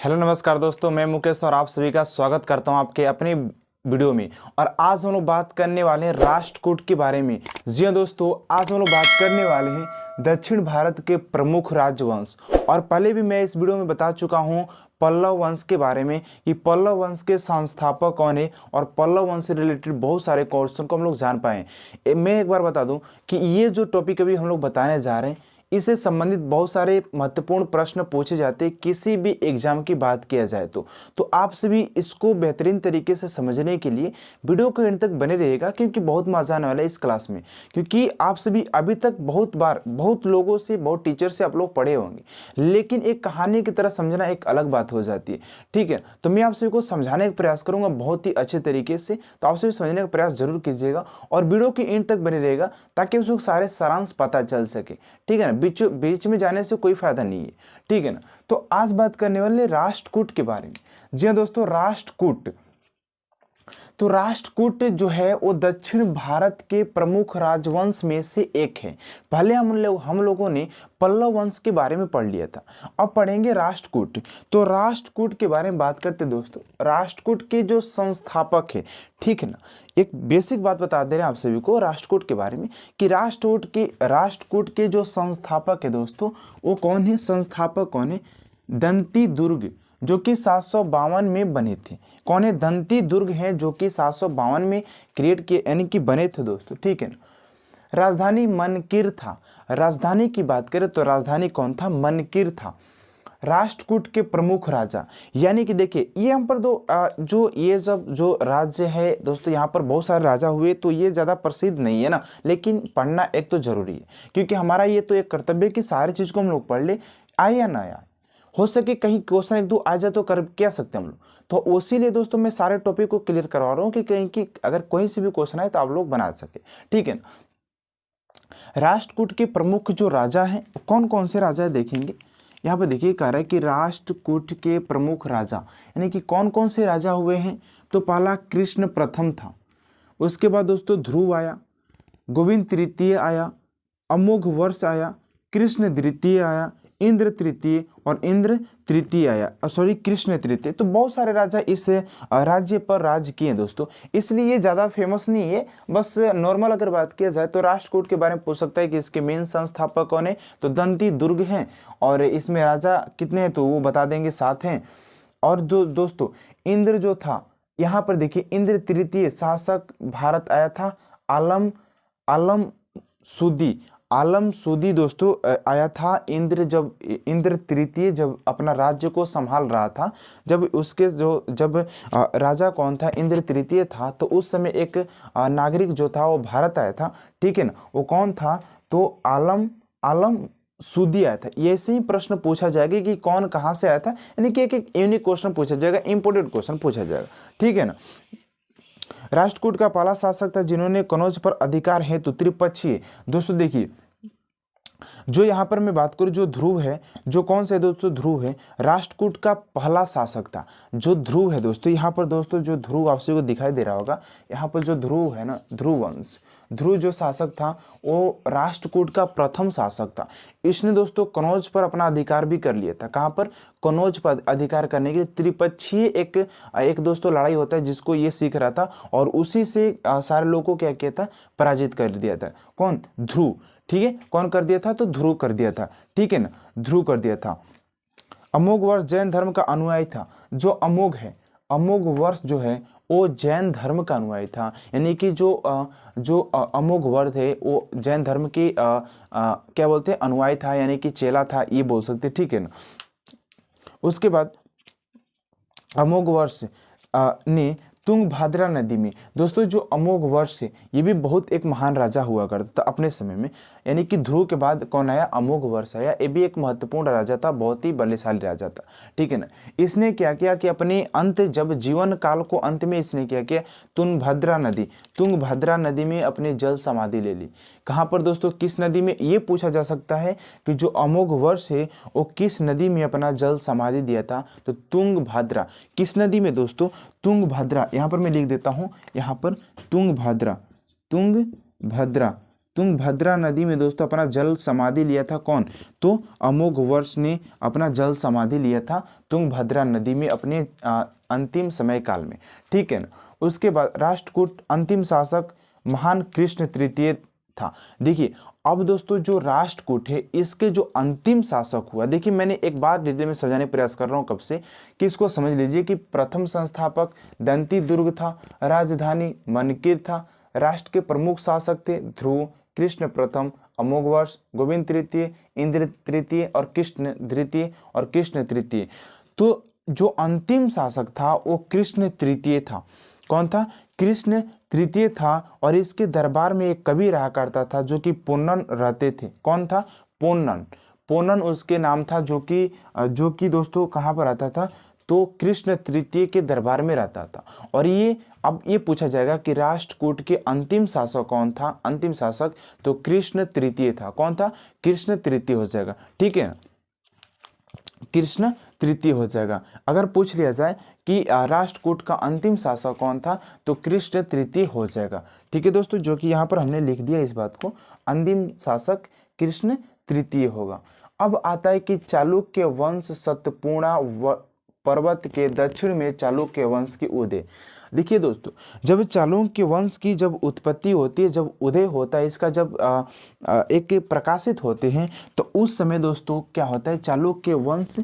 Hello नमस्कार दोस्तों, मैं मुकेश और आप सभी का स्वागत करता हूं आपके अपनी वीडियो में। और आज हम लोग बात करने वाले हैं राष्ट्रकूट के बारे में। जी हाँ दोस्तों, आज हम लोग बात करने वाले हैं दक्षिण भारत के प्रमुख राजवंश। और पहले भी मैं इस वीडियो में बता चुका हूं पल्लव वंश के बारे में कि पल्लव वंश के संस्थापक कौन है और पल्लव वंश से रिलेटेड बहुत सारे क्वेश्चन को हम लोग जान पाए। मैं एक बार बता दूं कि ये जो टॉपिक अभी हम लोग बताने जा रहे हैं इससे संबंधित बहुत सारे महत्वपूर्ण प्रश्न पूछे जाते हैं किसी भी एग्जाम की बात किया जाए तो आप सभी इसको बेहतरीन तरीके से समझने के लिए वीडियो को अंत तक बने रहिएगा, क्योंकि बहुत मजा आने वाला है इस क्लास में। क्योंकि आप सभी अभी तक बहुत बार बहुत लोगों से बहुत टीचर से आप लोग पढ़े होंगे, लेकिन एक कहानी की तरह समझना एक अलग बात हो जाती है। ठीक है, तो मैं आप सभी को समझाने का प्रयास करूंगा बहुत ही अच्छे तरीके से, तो आप सभी समझने का प्रयास जरूर कीजिएगा और वीडियो के एंड तक बने रहेगा ताकि उसको सारे सारांश पता चल सके। ठीक है ना, बीच में जाने से कोई फायदा नहीं है। ठीक है ना, तो आज बात करने वाले राष्ट्रकूट के बारे में। जी हाँ दोस्तों, राष्ट्रकूट जो है वो दक्षिण भारत के प्रमुख राजवंश में से एक है। पहले हम लोगों ने पल्लव वंश के बारे में पढ़ लिया था, अब पढ़ेंगे राष्ट्रकूट। तो राष्ट्रकूट के बारे में बात करते दोस्तों, राष्ट्रकूट के जो संस्थापक है, ठीक है ना, एक बेसिक बात बता दे रहे हैं आप सभी को राष्ट्रकूट के बारे में कि राष्ट्रकूट के जो संस्थापक है दोस्तों वो कौन है, संस्थापक कौन है? दंती दुर्ग, जो कि 752 में बने थे। कौन है? दंती दुर्ग हैं जो कि 752 में क्रिएट किए यानी कि बने थे दोस्तों। ठीक है ना, राजधानी मनकिर था। राजधानी की बात करें तो राजधानी कौन था? मनकिर था। राष्ट्रकूट के प्रमुख राजा, यानी कि देखिए ये हम पर जो राज्य है दोस्तों, यहाँ पर बहुत सारे राजा हुए, तो ये ज़्यादा प्रसिद्ध नहीं है ना, लेकिन पढ़ना एक तो जरूरी है, क्योंकि हमारा ये तो एक कर्तव्य है कि सारी चीज़ को हम लोग पढ़ ले, आए या ना आए। हो सके कहीं क्वेश्चन एक दो आ जाए तो कर क्या सकते हैं हम लोग, तो इसीलिए दोस्तों मैं सारे टॉपिक को क्लियर करवा रहा हूँ कि कहीं की अगर कोई से भी क्वेश्चन आए तो आप लोग बना सके। ठीक है ना, राष्ट्रकूट के प्रमुख जो राजा हैं कौन कौन से राजा है देखेंगे। यहाँ पे देखिए कह रहा है कि राष्ट्रकूट के प्रमुख राजा यानी कि कौन कौन से राजा हुए हैं। तो पहला कृष्ण प्रथम था, उसके बाद दोस्तों ध्रुव आया, गोविंद तृतीय आया, अमोघ वर्ष आया, कृष्ण द्वितीय आया, इंद्र तृतीय और इंद्र तृतीय आया, कृष्ण तृतीय। तो बहुत सारे राजा इस राज्य पर राज किए दोस्तों, इसलिए ये ज़्यादा फेमस नहीं है। बस नॉर्मल अगर बात किया जाए तो राष्ट्रकूट के बारे में पूछ सकता है कि इसके मेन संस्थापक कौन है, तो दंती दुर्ग हैं। और इसमें राजा कितने हैं तो वो बता देंगे, 7 हैं। और दोस्तों इंद्र जो था, यहाँ पर देखिए इंद्र तृतीय शासक भारत आया था। आलम सूदी दोस्तों आया था। इंद्र तृतीय जब अपना राज्य को संभाल रहा था, जब राजा कौन था, इंद्र तृतीय था, तो उस समय एक नागरिक जो था वो भारत आया था। ठीक है ना, वो कौन था? तो आलम सूदी आया था। ये ऐसे ही प्रश्न पूछा जाएगा कि कौन कहाँ से आया था, यानी कि एक यूनिक क्वेश्चन पूछा जाएगा, इंपोर्टेंट क्वेश्चन पूछा जाएगा। ठीक है ना, राष्ट्रकूट का पहला शासक था जिन्होंने कनौज पर अधिकार हेतु त्रिपक्षीय, दोस्तों देखिए जो यहाँ पर मैं बात करूँ, जो ध्रुव है, जो कौन से दोस्तों ध्रुव है, राष्ट्रकूट का पहला शासक था जो ध्रुव है दोस्तों। यहाँ पर दोस्तों जो ध्रुव आप सभी को दिखाई दे रहा होगा, यहाँ पर जो ध्रुव है ना, ध्रुव वंश, ध्रुव जो शासक था वो राष्ट्रकूट का प्रथम शासक था। इसने दोस्तों कनौज पर अपना अधिकार भी कर लिया था। कहाँ पर? कनौज पर अधिकार करने के लिए त्रिपक्षीय एक दोस्तों लड़ाई होता है जिसको ये सीख रहा था, और उसी से सारे लोगों को क्या किया था, पराजित कर दिया था। कौन? ध्रुव। ठीक है, कौन कर दिया था? तो ध्रुव कर दिया था। ठीक है ना, ध्रुव कर दिया था। अमोघ वर्ष जैन धर्म का अनुयायी था। जो अमोघ है, अमोघ वर्ष जो है वो जैन धर्म का अनुयायी था, यानी कि जो अमोघ वर्ष है वो जैन धर्म के क्या बोलते हैं, अनुयायी था, यानी कि चेला था, ये बोल सकते। ठीक है ना, उसके बाद अमोघ वर्ष ने तुंगभद्रा नदी में, दोस्तों जो अमोघ वर्ष है ये भी बहुत एक महान राजा हुआ करता था अपने समय में, यानी कि ध्रुव के बाद कौन आया? अमोघ वर्ष आया। ये भी एक महत्वपूर्ण राजा था, बहुत ही बलशाली राजा था। ठीक है ना, इसने क्या किया कि अपने अंत, जब जीवन काल को अंत में इसने क्या किया, तुंगभद्रा नदी में अपनी जल समाधि ले ली। कहाँ पर दोस्तों? किस नदी में? ये पूछा जा सकता है कि जो अमोघ वर्ष है वो किस नदी में अपना जल समाधि दिया था, तो तुंगभद्रा। किस नदी में दोस्तों? तुंगभद्रा। यहाँ पर मैं लिख देता हूँ, यहाँ पर तुंगभद्रा तुंगभद्रा नदी में दोस्तों अपना जल समाधि लिया था कौन? तो अमोघवर्ष ने अपना जल समाधि लिया था तुंगभद्रा नदी में अपने अंतिम समय काल में। ठीक है ना। उसके बाद राष्ट्रकूट अंतिम शासक महान कृष्ण तृतीय था। देखिए अब दोस्तों जो राष्ट्रकूट है इसके जो अंतिम शासक हुआ, देखिए मैंने एक बात डिटेल में समझाने प्रयास कर रहा हूँ कब से कि इसको समझ लीजिए कि प्रथम संस्थापक दंती दुर्ग था, राजधानी मनकिर था, राष्ट्र के प्रमुख शासक थे ध्रुव, कृष्ण प्रथम, अमोघवर्ष, गोविंद तृतीय, इंद्र तृतीय और कृष्ण द्वितीय और कृष्ण तृतीय। तो जो अंतिम शासक था वो कृष्ण तृतीय था। कौन था? कृष्ण तृतीय था। और इसके दरबार में एक कवि रहा करता था जो कि पोन्नन रहते थे। कौन था? पोन्नन। पोन्नन उसके नाम था, जो कि दोस्तों कहाँ पर रहता था? तो कृष्ण तृतीय के दरबार में रहता था। और ये अब ये पूछा जाएगा कि राष्ट्रकूट के अंतिम शासक कौन था? अंतिम शासक तो कृष्ण तृतीय था। कौन था? कृष्ण तृतीय हो जाएगा। ठीक है, कृष्ण तृतीय हो जाएगा। अगर पूछ लिया जाए कि राष्ट्रकूट का अंतिम शासक कौन था तो कृष्ण तृतीय हो जाएगा। ठीक है दोस्तों, जो कि यहाँ पर हमने लिख दिया इस बात को, अंतिम शासक कृष्ण तृतीय होगा। अब आता है कि चालुक्य वंश सतपूर्णा पर्वत के दक्षिण में चालुक्य वंश की उदय। देखिए दोस्तों, जब चालुक्य वंश की जब उत्पत्ति होती है, जब उदय होता है इसका, जब एक प्रकाशित होते हैं तो उस समय दोस्तों क्या होता है? चालुक्य वंश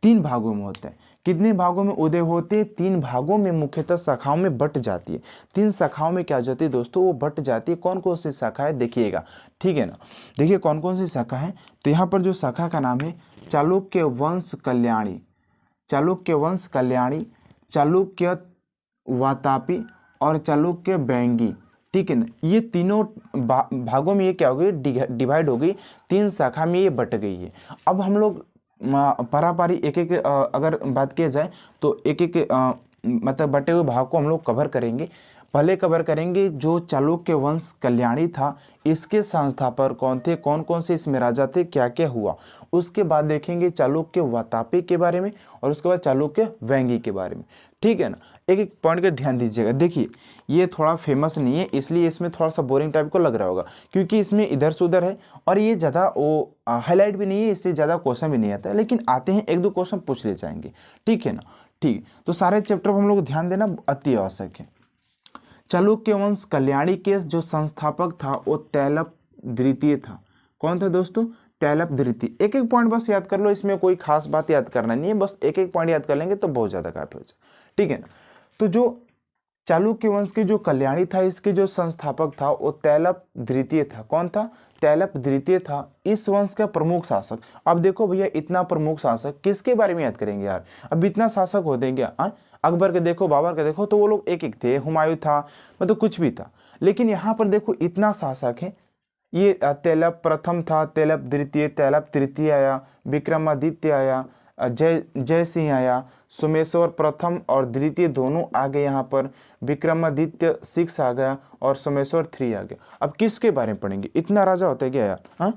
3 भागों में होता है। कितने भागों में उदय होते हैं? 3 भागों में, मुख्यतः शाखाओं में बट जाती है। 3 शाखाओं में क्या हो जाती है दोस्तों? वो बट जाती है। कौन कौन सी शाखा है देखिएगा। ठीक है ना, देखिए कौन कौन सी शाखा है। तो यहाँ पर जो शाखा का नाम है चालुक्य वंश कल्याणी, चालुक्य वंश कल्याणी, चालुक्य वातापी और चालुक्य बैंगी। ठीक है ना, ये तीनों भागों में ये क्या हो गई? डिवाइड हो गई, 3 शाखा में ये बट गई है। अब हम लोग पारापारी एक एक अगर बात किया जाए तो एक एक मतलब बटे हुए भाग को हम लोग कवर करेंगे। पहले कवर करेंगे जो चालुक्य वंश कल्याणी था, इसके संस्थापक कौन थे, कौन कौन से इसमें राजा थे, क्या क्या हुआ। उसके बाद देखेंगे चालुक्य वातापी के बारे में और उसके बाद चालुक्य वैंगी के बारे में। ठीक है ना, एक एक पॉइंट का ध्यान दीजिएगा। देखिए ये थोड़ा फेमस नहीं है, इसलिए इसमें थोड़ा सा बोरिंग टाइप को लग रहा होगा, क्योंकि इसमें इधर से उधर है और ये ज़्यादा वो हाईलाइट भी नहीं है, इससे ज़्यादा क्वेश्चन भी नहीं आता है, लेकिन आते हैं 1-2 क्वेश्चन पूछ ले जाएंगे। ठीक है ना, ठीक। तो सारे चैप्टर पर हम लोग ध्यान देना अति आवश्यक है। चालुक्य वंश कल्याणी के जो संस्थापक था वो तैलप द्वितीय था। कौन था दोस्तों? तैलप द्वितीय। एक एक पॉइंट बस याद कर लो, इसमें कोई खास बात याद करना नहीं है, बस एक एक पॉइंट याद कर लेंगे तो बहुत ज़्यादा काफी हो जाए। ठीक है ना, तो जो चालुक्य वंश के जो कल्याणी था, इसके जो संस्थापक था वो तैलप द्वितीय था। कौन था? तैलप द्वितीय था, इस वंश का प्रमुख शासक। अब देखो भैया, इतना प्रमुख शासक किसके बारे में याद करेंगे यार? अब इतना शासक होते हैं क्या? अकबर के देखो, बाबर के देखो, तो वो लोग एक एक थे, हुमायूं था, मतलब कुछ भी था। लेकिन यहाँ पर देखो इतना शासक है। ये तैलप प्रथम था, तैलप द्वितीय, तैलप तृतीय आया, विक्रमादित्य आया, जय सिंह आया, सोमेश्वर प्रथम और द्वितीय दोनों आ गए यहाँ पर, विक्रमादित्य 6 आ गया और सोमेश्वर 3 आ गया। अब किसके बारे में पढ़ेंगे? इतना राजा होता है क्या यार? हाँ,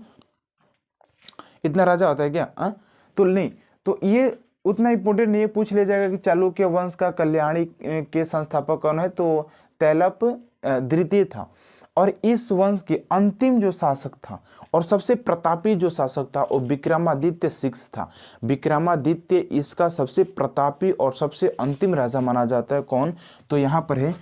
इतना राजा होता है क्या? हाँ, तो नहीं, तो ये उतना इंपोर्टेंट नहीं है। पूछ लिया जाएगा कि चालुक्य वंश का कल्याणी के संस्थापक कौन है, तो तैलप द्वितीय था। और इस वंश के अंतिम जो शासक था और सबसे प्रतापी जो शासक था वो विक्रमादित्य 6 था। विक्रमादित्य इसका सबसे प्रतापी और सबसे अंतिम राजा माना जाता है। कौन? तो यहाँ पर है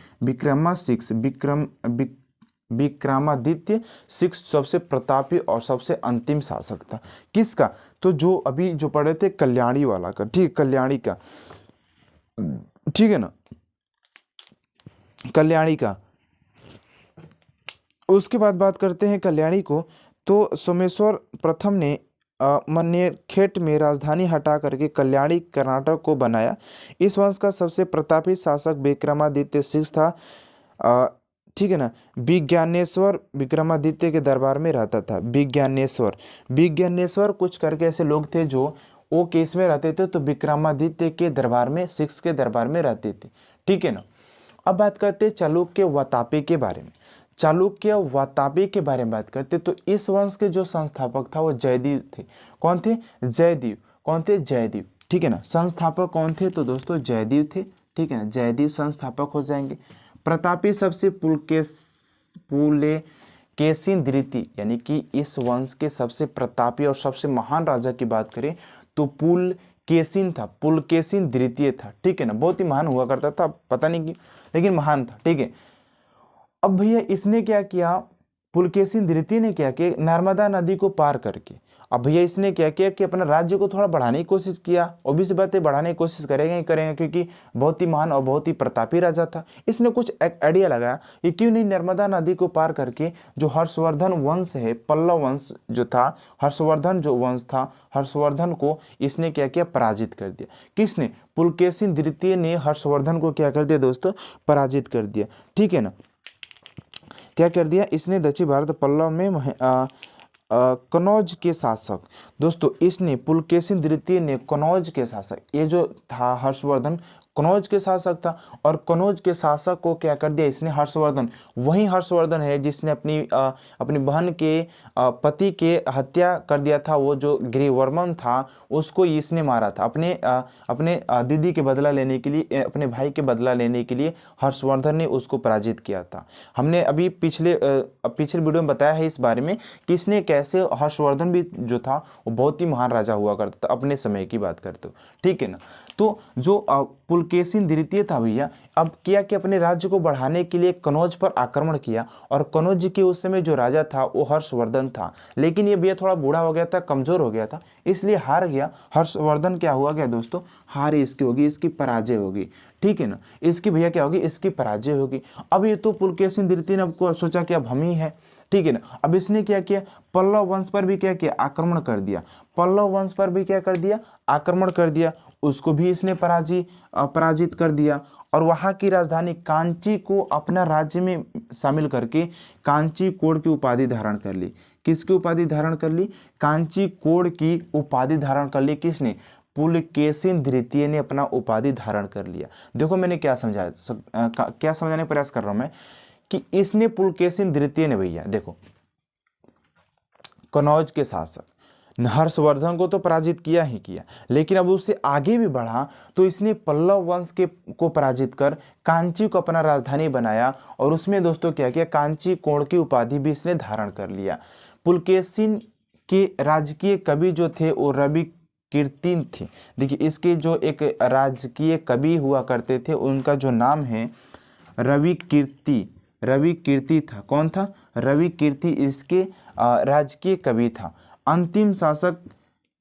विक्रमादित्य 6 सबसे प्रतापी और सबसे अंतिम शासक था। किसका? तो जो अभी जो पढ़े थे कल्याणी वाला का। ठीक, कल्याणी का। ठीक है ना, कल्याणी का। उसके बाद बात करते हैं कल्याणी को। तो सोमेश्वर प्रथम ने मन्नेरखेट में राजधानी हटा करके कल्याणी कर्नाटक को बनाया। इस वंश का सबसे प्रतापी शासक विक्रमादित्य 6 था। ठीक है ना, विज्ञानेश्वर विक्रमादित्य के दरबार में रहता था। विज्ञानेश्वर कुछ करके ऐसे लोग थे जो वो केस में रहते थे, तो विक्रमादित्य के दरबार में 6 के दरबार में रहते थे। ठीक है ना, अब बात करते हैं चालुक्य वातापी के बारे में। चालुक्य वातापी के बारे में बात करते तो इस वंश के जो संस्थापक था वो जयदेव थे। कौन थे? जयदेव। कौन थे? जयदेव। ठीक है ना, संस्थापक कौन थे? तो दोस्तों जयदेव थे। ठीक है ना, जयदेव संस्थापक हो जाएंगे। प्रतापी सबसे पुलकेशिन द्वितीय यानी कि इस वंश के सबसे प्रतापी और सबसे महान राजा की बात करें तो पुलकेशिन था, पुलकेशिन द्वितीय था, ठीक है ना। बहुत ही महान हुआ करता था, पता नहीं क्यों, लेकिन महान था, ठीक है। अब भैया इसने क्या किया, पुलकेशिन द्वितीय ने क्या किया, नर्मदा नदी को पार करके अब भैया इसने क्या किया कि अपना राज्य को थोड़ा बढ़ाने की कोशिश किया। ऑब्वियस बात है, बढ़ाने की कोशिश करेंगे ही करेंगे, क्योंकि बहुत ही महान और बहुत ही प्रतापी राजा था। इसने कुछ एक आइडिया लगाया कि क्यों नहीं नर्मदा नदी को पार करके जो हर्षवर्धन वंश है, पल्लव वंश जो था, हर्षवर्धन जो वंश था, हर्षवर्धन को इसने क्या किया, पराजित कर दिया। किसने, पुलकेशिन द्वितीय ने हर्षवर्धन को क्या कर दिया दोस्तों, पराजित कर दिया, ठीक है ना। क्या कर दिया इसने, दक्षिण भारत पल्लव में कनौज के शासक, दोस्तों इसने पुलकेशिन द्वितीय ने कनौज के शासक, ये जो था हर्षवर्धन कनौज के शासक था, और कनौज के शासक को क्या कर दिया इसने, हर्षवर्धन, वही हर्षवर्धन है जिसने अपनी बहन के पति के हत्या कर दिया था, वो जो गिरिवर्मन था उसको इसने मारा था अपने दीदी के बदला लेने के लिए, अपने भाई के बदला लेने के लिए हर्षवर्धन ने उसको पराजित किया था। हमने अभी पिछले वीडियो में बताया है इस बारे में कि इसने कैसे, हर्षवर्धन भी जो था वो बहुत ही महान राजा हुआ करता था, अपने समय की बात करते हो, ठीक है ना। तो जो पुलकेशिन द्वितीय था भैया, अब किया कि अपने राज्य को बढ़ाने के लिए कनौज पर आक्रमण किया, और कनौज के उस समय जो राजा था वो हर्षवर्धन था, लेकिन ये भैया थोड़ा बूढ़ा हो गया था, कमजोर हो गया था, इसलिए हार गया हर्षवर्धन। क्या हुआ गया दोस्तों, हार इसकी होगी, इसकी पराजय होगी, ठीक है ना। इसकी भैया क्या होगी, इसकी पराजय होगी। अब ये तो पुलकेशिन द्वितीय ने आपको सोचा कि अब हम ही है, ठीक है ना। अब इसने क्या किया, पल्लव वंश पर भी क्या किया, आक्रमण कर दिया, पल्लव वंश पर भी क्या कर दिया, आक्रमण कर दिया, उसको भी इसने पराजित कर दिया, और वहां की राजधानी कांची को अपना राज्य में शामिल करके कांची कोड़ की उपाधि धारण कर ली। किसकी उपाधि धारण कर ली, कांची कोड़ की उपाधि धारण कर ली, किसने, पुलकेशिन द्वितीय ने अपना उपाधि धारण कर लिया। देखो मैंने क्या समझाया, क्या समझाने का प्रयास कर रहा हूं मैं, कि इसने पुलकेशिन द्वितीय ने भैया देखो कनौज के शासक हर्षवर्धन को तो पराजित किया ही किया, लेकिन अब उससे आगे भी बढ़ा तो इसने पल्लव वंश को पराजित कर कांची को अपना राजधानी बनाया, और उसमें दोस्तों क्या किया, कांची कोण की उपाधि भी इसने धारण कर लिया। पुलकेशिन के राजकीय कवि जो थे वो रवि कीर्ति थे। देखिए इसके जो एक राजकीय कवि हुआ करते थे उनका जो नाम है रवि कीर्ति था। कौन था, रवि कीर्ति इसके राजकीय कवि था। अंतिम शासक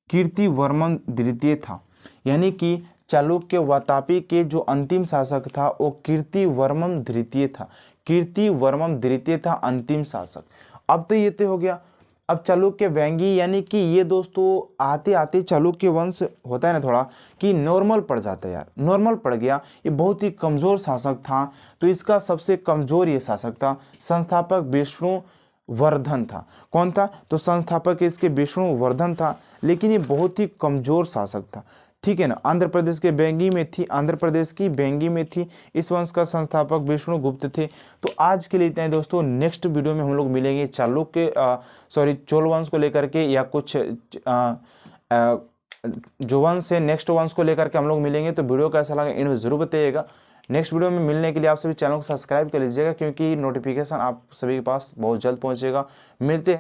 कीर्तिवर्मन द्वितीय था, यानी कि चालुक्य वातापी के जो अंतिम शासक था वो कीर्तिवर्मन द्वितीय था, कीर्तिवर्मन द्वितीय था अंतिम शासक। अब तो ये तो हो गया। अब चालुक्य व्यंगी, यानी कि ये दोस्तों आते आते चालुक्य वंश होता है ना थोड़ा कि नॉर्मल पड़ जाता है यार, नॉर्मल पड़ गया। ये बहुत ही कमज़ोर शासक था, तो इसका सबसे कमज़ोर ये शासक था। संस्थापक विष्णुवर्धन था। कौन था, तो संस्थापक इसके विष्णुवर्धन था, लेकिन ये बहुत ही कमज़ोर शासक था, ठीक है ना। आंध्र प्रदेश के बेंगी में थी, आंध्र प्रदेश की बेंगी में थी। इस वंश का संस्थापक विष्णुगुप्त थे। तो आज के लिए इतना ही दोस्तों। नेक्स्ट वीडियो में हम लोग मिलेंगे चोल वंश को लेकर के, या कुछ जो वंश है नेक्स्ट वंश को लेकर के हम लोग मिलेंगे। तो वीडियो कैसा लगा इन में जरूर बताइएगा। नेक्स्ट वीडियो में मिलने के लिए आप सभी चैनल को सब्सक्राइब कर लीजिएगा, क्योंकि नोटिफिकेशन आप सभी के पास बहुत जल्द पहुंचेगा। मिलते हैं।